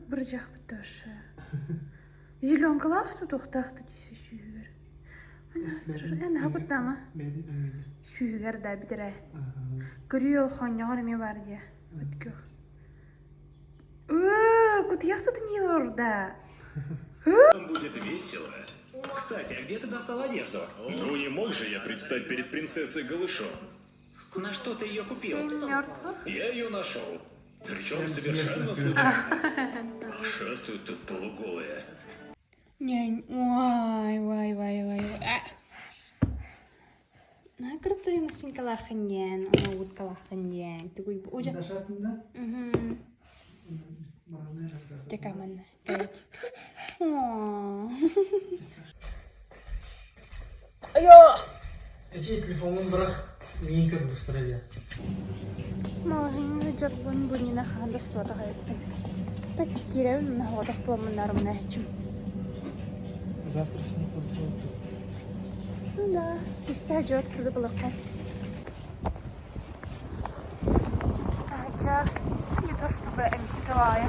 Быржах біташы. Зеленкалақ тұтуқтақты десе сүйгер. Әні хақыттама. Сүйгер да бітірі. Көрі ол қоньяғыр ме бар де. Өткіқ. Күтияқ тұты не орда? Будет весело. Кстати, а где ты достал одежду? Ну не мог же я предстать перед принцессой голышом. На что ты ее купил? Мертвых? Я ее нашел. Причем совершенно случайно. Шествуют тут полуголые. Не, вай. На крутой масенька лаханьян, она утка лаханьян. Ты будешь уйдя? Тека манна. Айо! Эти телефонын бірақ менікі бұрыстырады. Мағын жабын бұнина хан достуата қайыппын. Так кереуін мұна ғадақ бұламынарымына әчім. Завтрашний функцион. Ну да, үсті әжі өткірді бұлыққа. Тағыджар, не то чтобы әміскілайы.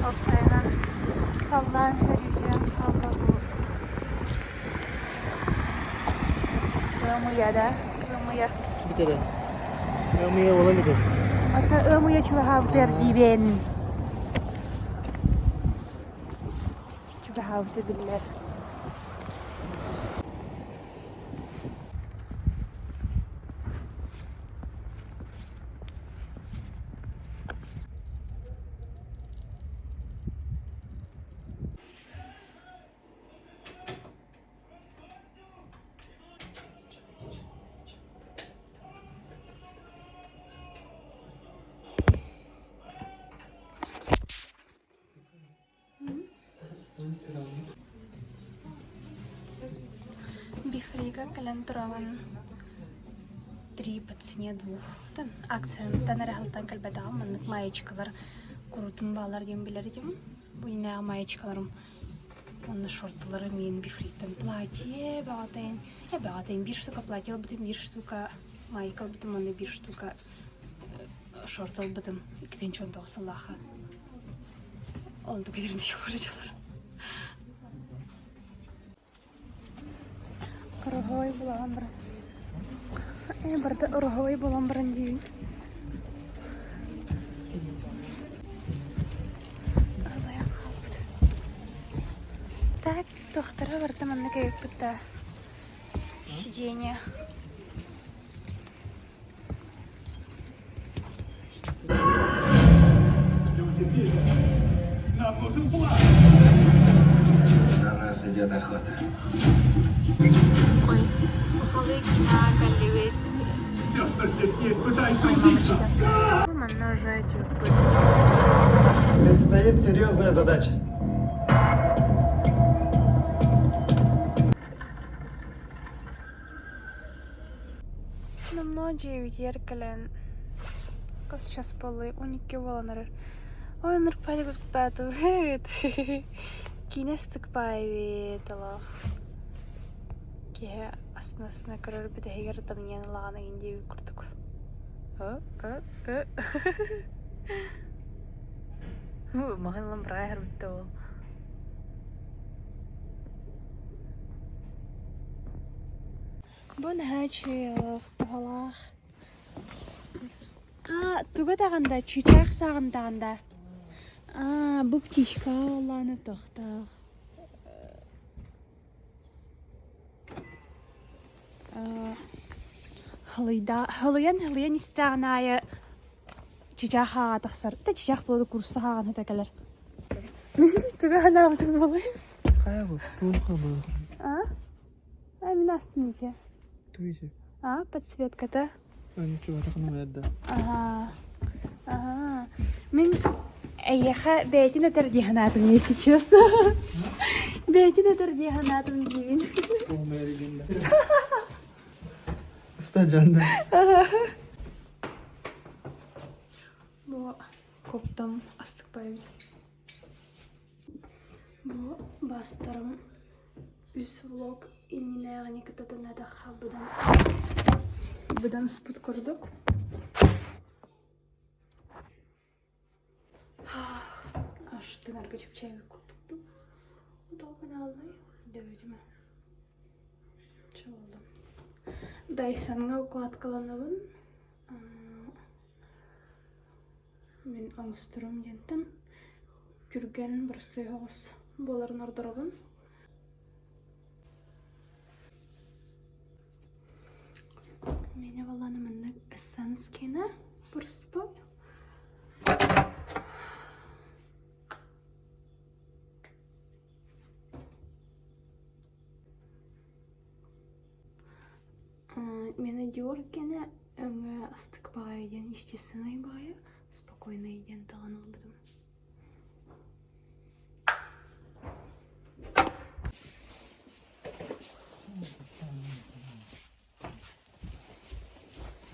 Опсайынан қалдан хәрілген қалға бұл. Өмуя да, өмуя. Бітірі. Өмeye olalım da. Ata өмуя чулахав бердивен. Чулахав дебиллер. Бифрига калентрован 3 по цене 2. Там акцияны рахылтан калбадагам маннык маечкалар курутун баалар дем билердим. Буйна маечкаларым. Онны шортлары мен бифриттен платье багатайын 1 штука платье албытым, 1 штука майка албытым, онны 1 штука шорт албытым. 219 лаха. Онды кедеринде шоқырычалар. Роговой булаган бір. Бірді роговой болан бірін дейін. Арбаян қалыпты. Так, доқтара бірді манны кәйіп бітті. Сиденье. Нам нужен план. На нас идет охота. Ой, суховик на галеве. Все, что здесь есть, пытается убиться. Манна жадю. Предстоит серьезная задача. Намно 9 еркелен. Кыз сейчас полы 12 воланыр. Ой, нырпайды көз құтату. Кинестік байвет алақ. Ке астына көрір біді егер дамнен лағана ендеуі күрдік. Маған лымбыра әр бітті ол. Бұн әчі алақ, тұғалақ. Туға тағында, чичақ сағындағында. Бұл птичка оланы тоқтақ. Хылыян істіғын айы чичақ хаға тақсар. Та чичақ болды күрісі хаған хыта кәлер. Туға ғана бұтын болай. Қая бұл? Туымға бұл. Мен астымызе. Туйзе. Подсветка-то. Ничего, так не надо. Ага. Мен әйеха бәйтін әтірдейханатым, если честно. Бәйтін әтірдейханатым дейбін. Olmaya liginde. Usta canlı. Бұл коптам астық байбыды. Бұл бастарым үз влог илніне ағаны кітатын әдіға бұдан спут көрдік. Аштын арга чепчайбы курдукту. Удобно аллай. Дövüdüme. Çoğuldum. Daysanға укладкаланабын. Мен аңыстырым жентін. Жүрген бірісті оғыз боларын ордырабын. Мені баланымынны эссенс кені бірісті. Мені Dior кені өңі астық баға еден, естественный баға, спокойный еден таланыл бұдым.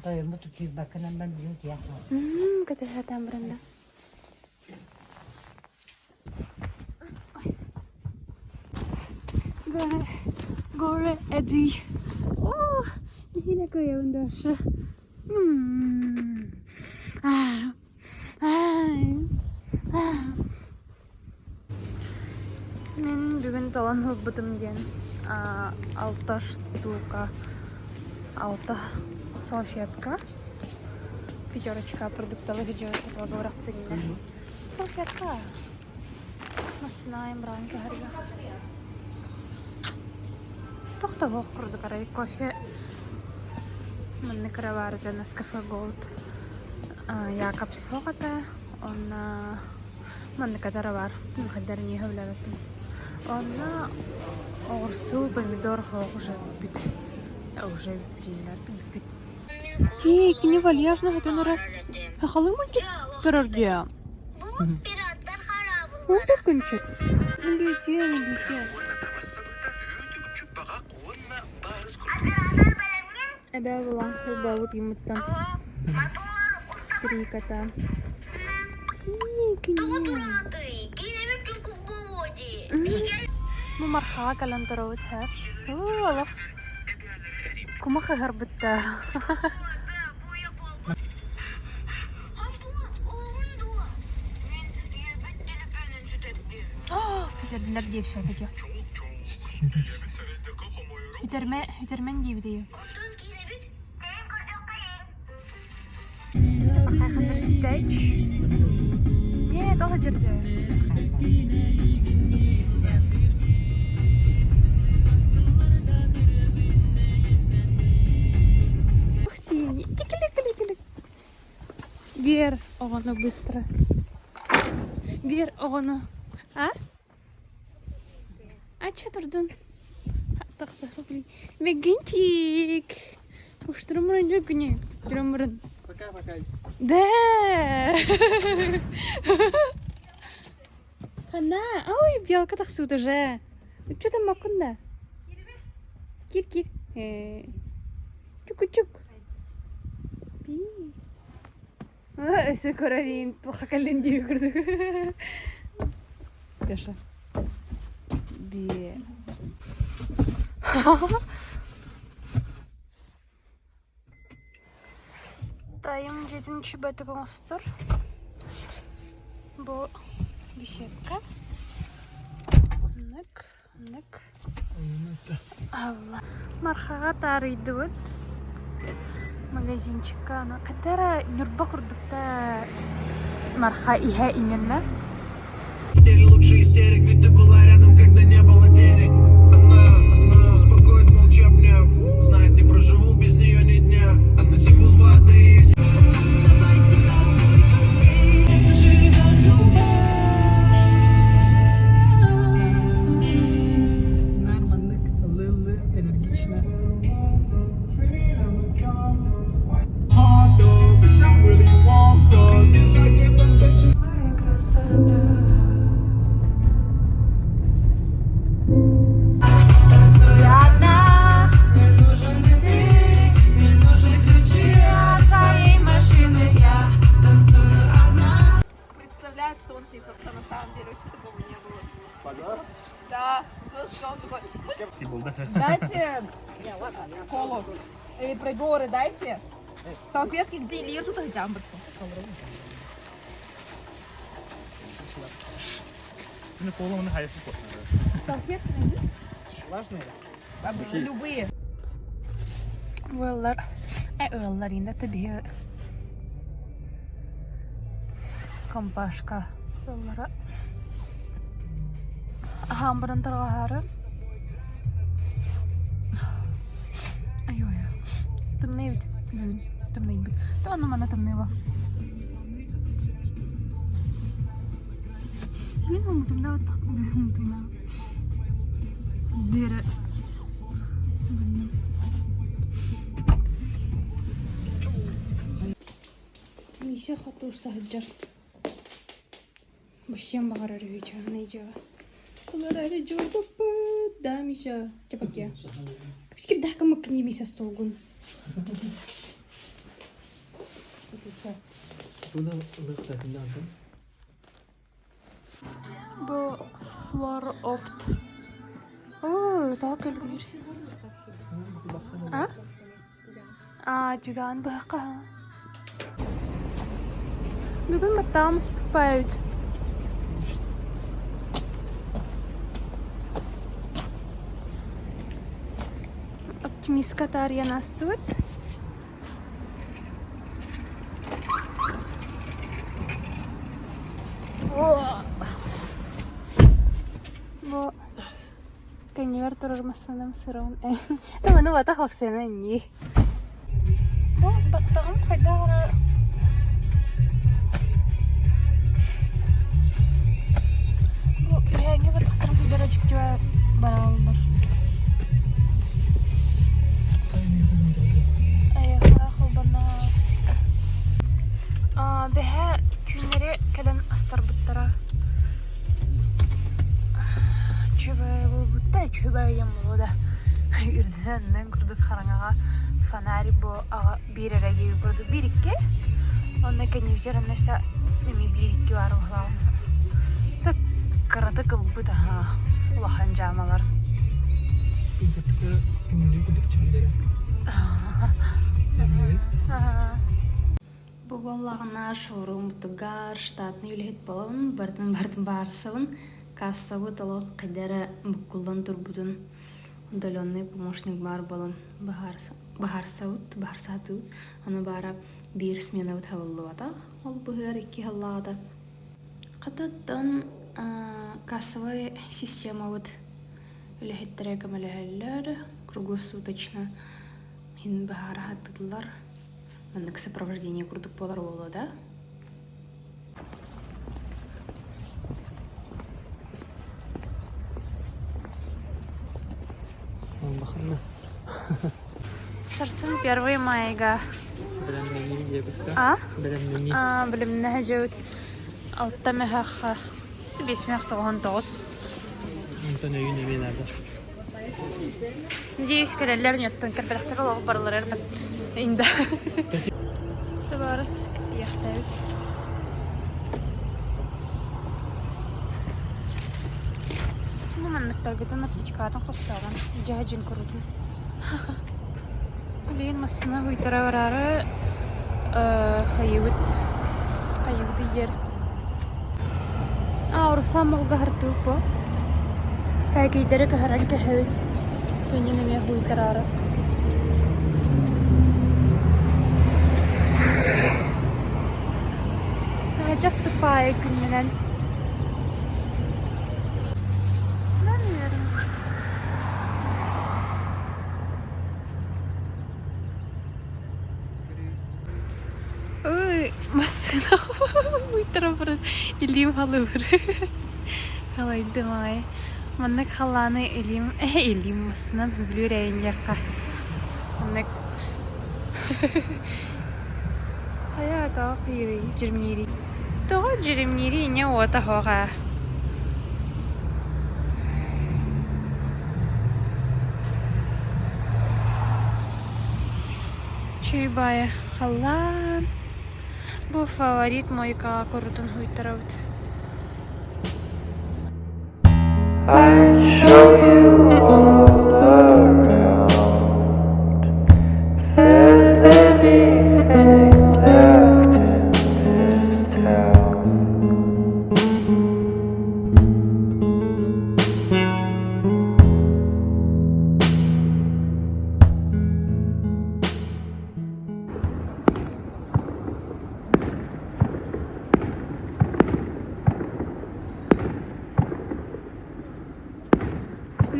Toyumda tutuyor bakınan ben biliyorum ki yapma. Kata zaten Brenda. Gore Eddie. Oh, yine koyalım dörşü. Мен бүгін талан хылбыдым ден 6 штука, 6 салфетка, 5 продуктовых видео говорах тегінде. Салфетка. Масынаем бранки харга. Тоқта боқ құрды қарай кофе. Мұнны кірі барды Nescafe Gold. Якобс фоғата. Онна мұнны кадары бар. Мұқадар не хөвләбетін. Онна оғырсу помидор уже бит. Уже бит. Тик, не вальяжно хатыныры. Хақалы мұнчик тұрар дия. Бұл пираттар харабыл. Ол да күнчік. Мүлдеке. Әбә болан қыл бауыт еміттен. Криката. Тоғытылады. Кейнеміп жүнкі болуды. Бұл мархаға калантар өт әп. Олық. Кума қығыр бұтта. Füterdiler diye bir şey dedi. Fütermen diye bir diyor. Ondan кейнеміп кейн кырдық кейн. Ayakındır stage. Ne, daha cırdı. Ух ты, тикли. Вер, оно быстро. Вер, оно. А? А что турдун? Тақсақ, блин. Мегенчик. Уж трамырын жоқ күне. Трамырын. Пока-пока. Да. Хана. Ой, белка тақсуд уже. Что там макунда? Кир. Чук. Өсі көререйін. Туқа кәлен дейі көрді. Деша. Бе. Дайым 7-ші бәтік оңыстыр. Бұл беседка. Нық. Алла. Мархаға тарыйды өт. Магазинчикка. Кәдәрі нүрба құрдықта марха иха именно. Лучший истерик, ведь ты была рядом, когда не было денег. Она успокоит, молча обняв. Знает, не проживу без нее ни дня. Она символ воды. Нормальный, лылы, энергично. Представляет, что он с ней состав, на самом деле вообще такого не было. Подарок? Да. Кто сказал такой? Дайте колу. Или приборы дайте. Салфетки где лиру хотя бы. Салфетки найди. Влажные? Любые. Uğurlar. Uğurlar yine tabii. Kampaşka. Uğurlara. Hamburun tarafları. Ayol ya. Tımnayı bit. Bugün. Tımnayı bit. Doğru bana tımnayı var. Bugün umudum da var. Bugün umudum da var. Dere. Миша хоту сахджар. Башем багарар үйча найжа. Куларары жорбоп да Миша. Чапаке. Пискир дахка мыкын немесе столгун. Bunu ılıkladığında aldım. Bu Flor Opt. Oo, daha gülmür. Ha? Jugan baka. Bugün matağım ıstıkbaydı. Оптимистка Тарья настывает. Bu kendiler tururmasının sırrın. Ama ne vata hafsana ni. Bu battağım kadar. Bu hangi battağım kadar çıkıyor bana olur. Ayaklar bana. Behe günleri kalan astar buttara. Çöbe bu butta çöbe yamulu da. Ürdüğünden kurduk karangağa. Fanari bu bir yere gibi kurduk. Bir iki. Onda kendi neyse bir iki var oğlan. Tak karada kılbı daha. Ulahan camalar. Bir katkı kimliği kuduk çandere. Bu bollağına showroom tugar штатный үлет болуын бардын барсабын кассабы толық қайдары бүккулдан турбутун удаленный помощник бар болын бахарсатыут аны бара бир смена бут хавыллыбатах ол быгар икки халлаата кататтан кассовая система бут үлехеттере камалехеллер круглосуточно хин бахара хаттыдылар мындык сопровождение курдук болар болу да. Allah'ım. Сарсын 1 майга. Bilemlerini yebiste. Bilemlerini. Білімні жауд. Алтта мәхақа. 5 мәқ 99. Ondan öğün emeğlerde. Надеюсь, көрелерін өттің кірбіріқтері олғы барылар әрбіт. Инда. Табарыз яқтайд. Суманнық бәргетін аптичкатын қостаған. Жағаджин көрудым. Лейін массына бұйтара барары қайыбыт егер. Ұрысам олға ғыртуып бұл. Кәйкейдері кәхаран кәхәуіт. Кәнен әме бұйтарары. Just пай күнменен. Ой, масына бұйтара бұрын. Илим халы бұр. Қалайды май. Маннык халаны илим масына бүлір әйін яққа. Маннык. Ая тағы қиыры, жүрмейрі. Тоғы жүрмейрі не ота хоға. Чөй бая халан. Бұл фаворит мойка көрітін хуйтарауд. I'd show you all around. If there's anything left in this town,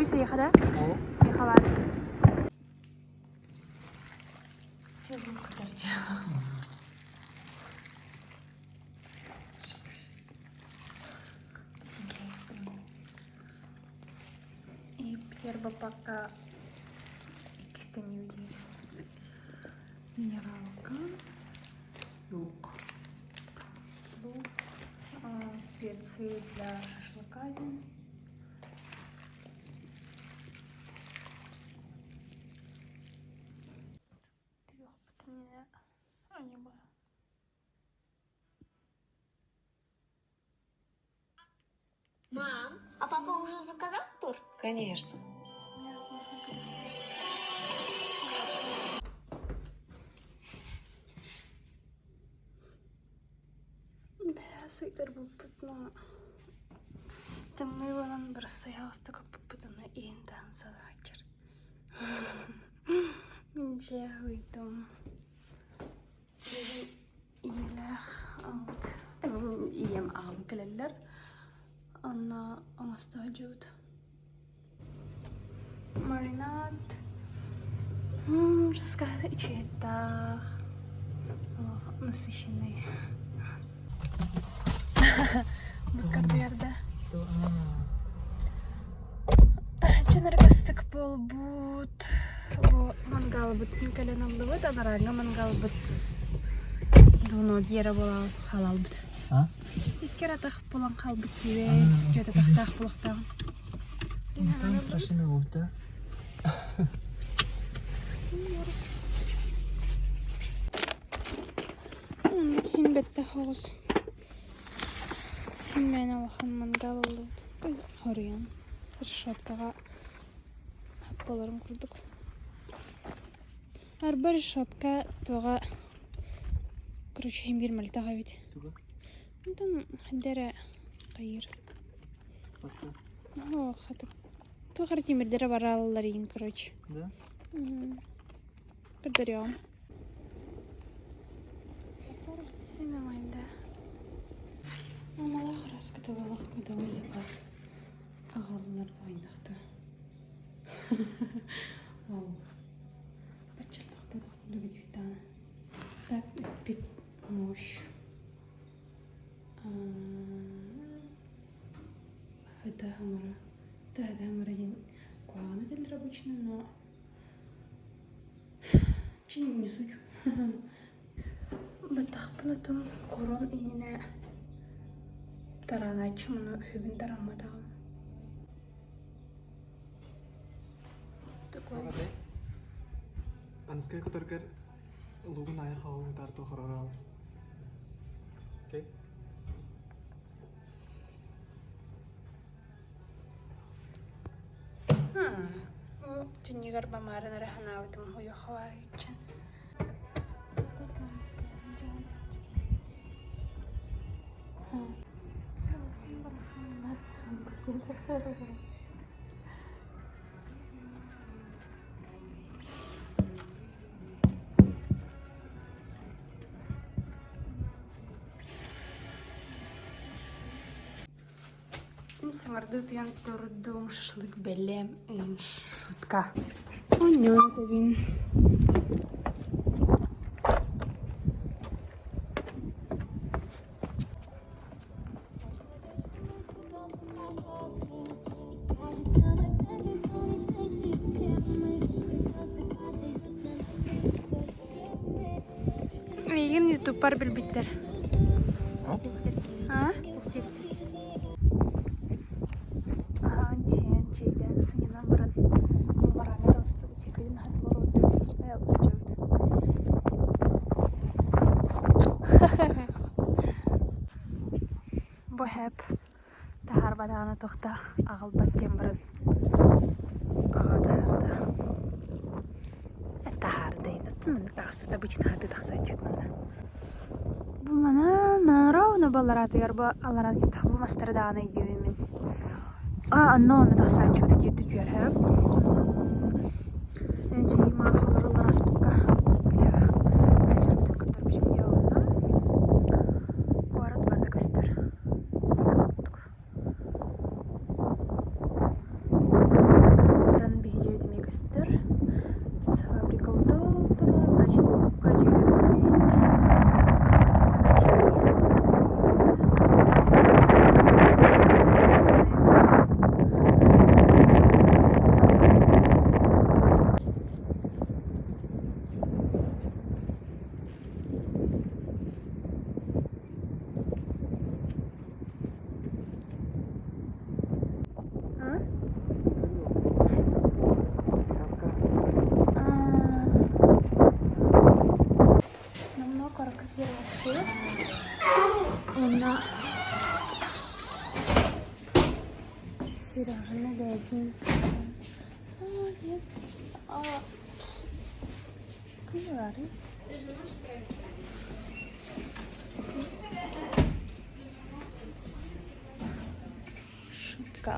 Birisi yıkadı. О, Yıkalar. Çok bu kadar çok. И первый пока кисти не видели. Минералка. Лук. Специи для шашлыка. Мам, а папа уже заказал торт? Конечно. Сөйтер бұппытына тымны балан бір саяғысты көппытына енден садағачыр. Мен жа ұйдым. Иеләқ алды. Тәмін ием ағылы кәлелер. Анна аңаста жүд. Маринад. Жасқады içеттақ. Насыщенный. Бакарды ярда. Чыныр кыстык болбут. Бу мангал бут никален алды бут. Анарanga мангал бут. Дуно дьера бола халал бут. А? Иккер атақ болан хал бут диве. Жөт атақтақ болақтағын. Там страшно болды, да? Хин бетте хоғыз. Хин мәні оған мангал алды. Хориян. Решеткаға боларым күрдік. Арба решетка туға короче хим bir мальтаға бит. Ондан хаддері қайыр. О, хатып. Туғар темірдері бар алылар ең, короче. Да? Көрдірем. Нормально. Мамала қарас күтіп кудовой запас. Ағалылар қойнақты. Вау. Бачырлық бұдық бұды бітаны. Так, бит мощь. Это хамара. Да, это хамара день. Куана дель обычно, но... Чин не суть. Батах панатон корон инне тараначы мұны хүгін тарамадағым. Такой. Анскай көтөргер лугун аяқ алу тарту қарарал. Окей? Тюнигар бамарын раханавитым хойо хавары için. Сыңарды тұян көрдім шашлык бәлем шутка. Онен табин. Еген ютуб-пар білбеттер. А? Şeyden sınınan baran numarana da usta uçipilin hatlar oldu. Ayal acaydı. Bu hep tahar badağına toxta ağıl batten baran. Ağa taharda. Tahardaydı. Tınını tağısı da bıçın hadı tağısa çütmünda. Bu mana ravna ballarata yarba alaran çıtaq bu mastırdağına gidiyoymin. Анна тасаа чуд жид жэрхэв. Энжи ма халралар аспакка. Билега. Ажир битэн кырдар биш видео онна. Город бардак өстөр. Мына Сережина бәйтінс. Күйәрі. Шутка.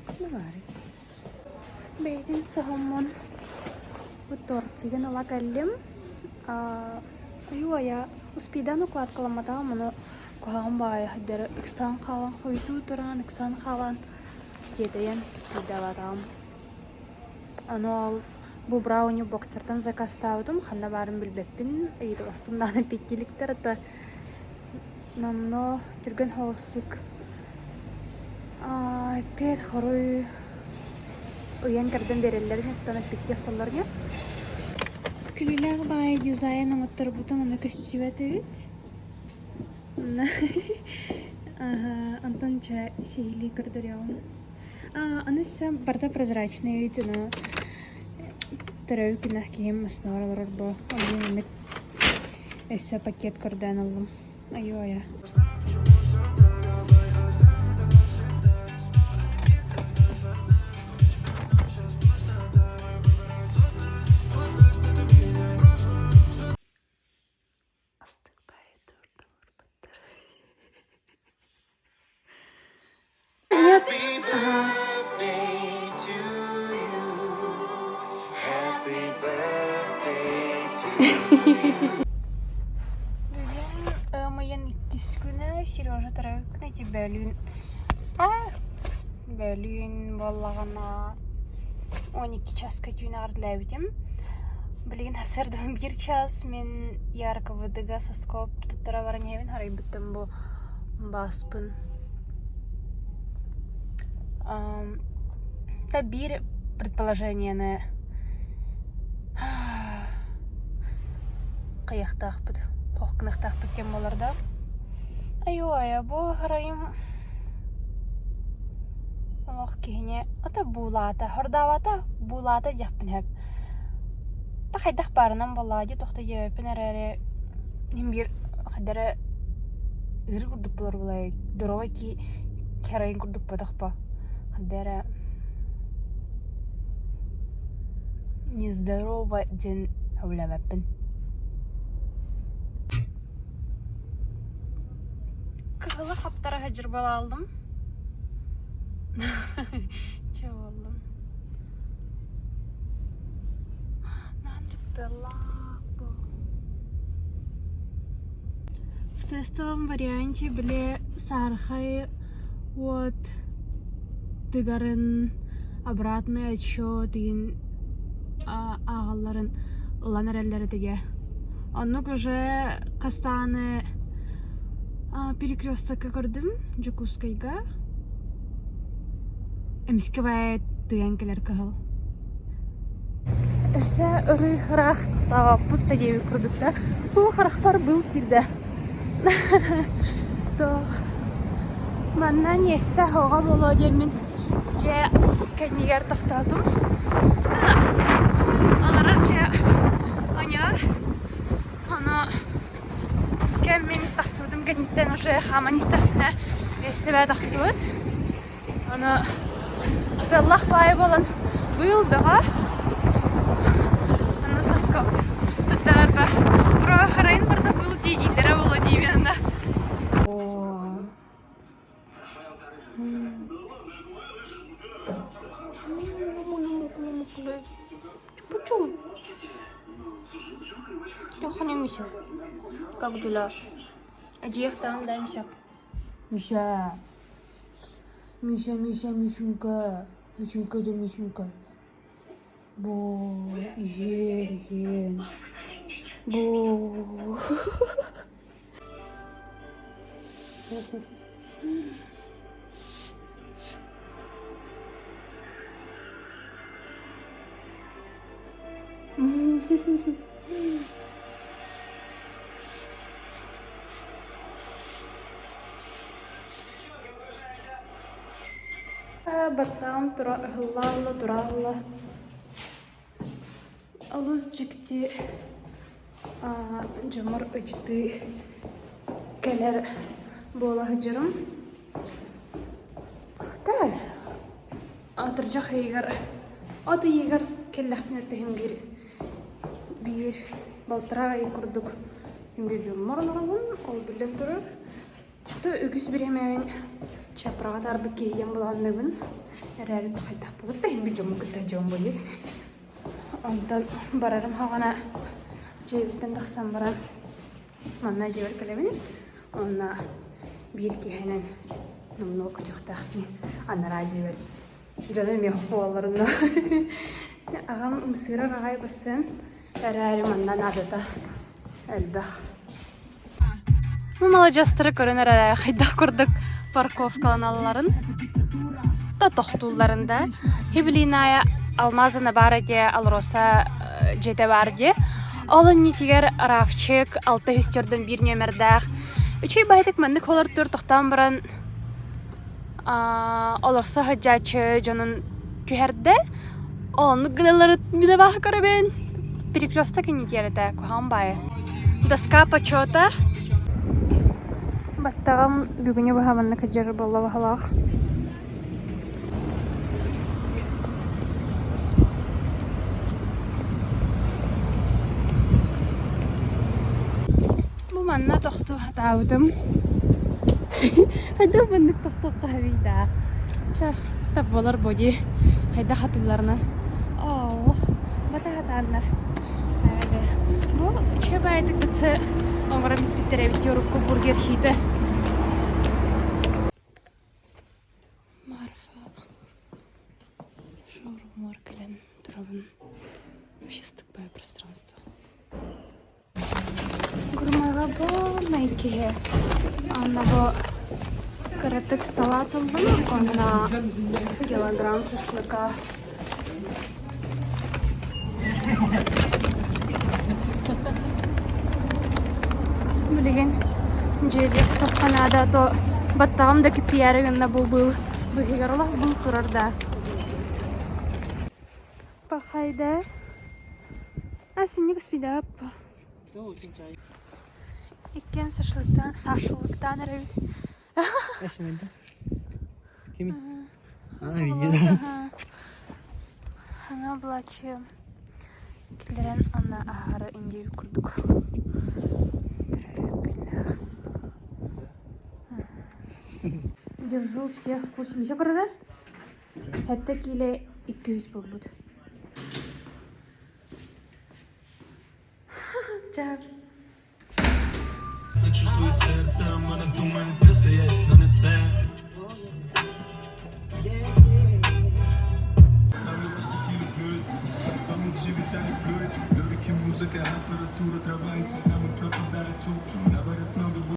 Күйәрі. Бәйтін сағымын. Bu тортиген ала кәлім. Юая, успейдан уклад каламата, мұны Куһаҕын баайа хайдары ыксан халан, хойдуу туран ыксан халан едейен спидалатам. Оно бу брауни бокстартан закастаудым, ханна барын билбеппин, ыйдыластымданы петтиликтер это намно түрген холостук. Пет хоруй ыян кәрден берелерін еттаны петти асаларга. Күлілер бай дизайн оматтар бутым оны көстивәті бит. Антонча сihirli кырдыряун. Аны сам барда прозрачный вид, но терәүкинах кием маснаралар бу. Аны эссе пакет кырдан алдым. Ая. Моен иккис күнә Сережа тарайкына ки бәлүн. Бәлүн баллагана 12 часка күнә ардылабидем. Билген хасырдым 1 час мен ярковыдыга соскоп туттара бараневин харай биттем бу баспын. Та бир предположение каяктахпыт, хоккынахтахпыт тем боларда. Ая, бу харайым ох кихине ата булата, хордавата булата жаппын хэп. Та хайдах барынан болади, тохта жеппін әрәрі бир хадары ыр күрдік болар болай, дұрова ки керайын күрдік бодақ ба. Хадары нездорова ден әуләмәппін. Кығылы хаптара хәджір бала алдым. Че болдым? Нандықты лапы. В тестовом варианте біле сархай от тыгарын обратный отсчет деген ағаларын ұлан әрәлері теге. Оннук уже қастаны перекрестокка көрдім Жукускайга. Әміске бәй тыян келер кығыл. Әсі үрі қырақ тағаппыт тәдеуі көрдікті. Бұл қырақтар бұл келді. Тоқ. Маннан есті хоға болу демін. Же кәнегер тоқтадым. Аларар же аняр. Аны кәммен тақсыдым кәнеттен уже хаманистарына есті бә тақсыд. Аны Аллах бай болын бұл бұға. Аны соскоп тұттарар ба. Бұраға қарайын барда бұл дейдейлері болу дейбен. Почему? Тёха не Миша. Как дела? А Джефф там даемся. Миша. Мишунька. Мишунька да Мишунька. Бо, ен. Бо. Бартам туралла. Алыз жикти жамар өчті Eler bola hıcırım. Da. Atırcak yeğer. Atı yeğer kellahmettehim bir baltıra kurduk. Hem bir cummarlarımın ol bildim durur. Da öküs bir hemen çaprağa tarbi keyyen bulanlıgın. Ereri takayda bulur da hem bir cumu kıtacağım boyu. Ondan bararım havana cevitten dağsan baran. Manna cever kalemin. Onna bir kehenen numlu okucukta. Anara cever. Canım yok oğullarında. Ağam Mısır'a rağay basın. Ereri mandan adeta. Elbaq. Mumala jastırı görünür ereri. Hayda kurduk parkovkalan alıların. Da toxtullarında. Hibilinaya almazına barıge, alrosa jete barıge. Olun nitiger rafçık, 604'den bir nömerdağ. Üçüy baytık mendik olur tür toxtan baran olursa hıcacı jonun tüherde. Olunu gıdaları bile bağ karabin. Перекресток и нигерде, кухам бай. Доска почета. Баттагам бүгүнү бахаванна каджары болла бахалах. Бу манна тохту хатаудым. Хайда бандык тохту кахвида. Ча табалар боди. Хайда хатыларына. Аллах. Бата хатаннар. Bu çöbaydık bütü onlarımız bitirebilir yorukku burger hide. Marfa. Шоурум Клен Дровен. Общественное пространство. Гурмага бо найкие. Анна бо каратык салат алdım. Ona килограмм шашлыка. Bilgin jejek sokhanada to battağımdaki piyarıgında bu higarlar bunu turarda. Bakayda. Aslında господа. İkken saçlıktan arayıt. Esminde. Kimin? Видела. Ana blachım. Kilerin ana ahara ince kurduk. Держу всех в курсе. Все короче? Это киле 200 будет. Чао. Чувствует сердце, она думает, просто я на небе. Ставлю поступили блюд, помолчи, ведь они блюд. Легкий музыка, температура трава, и цветами пропадает звуки. Говорят, много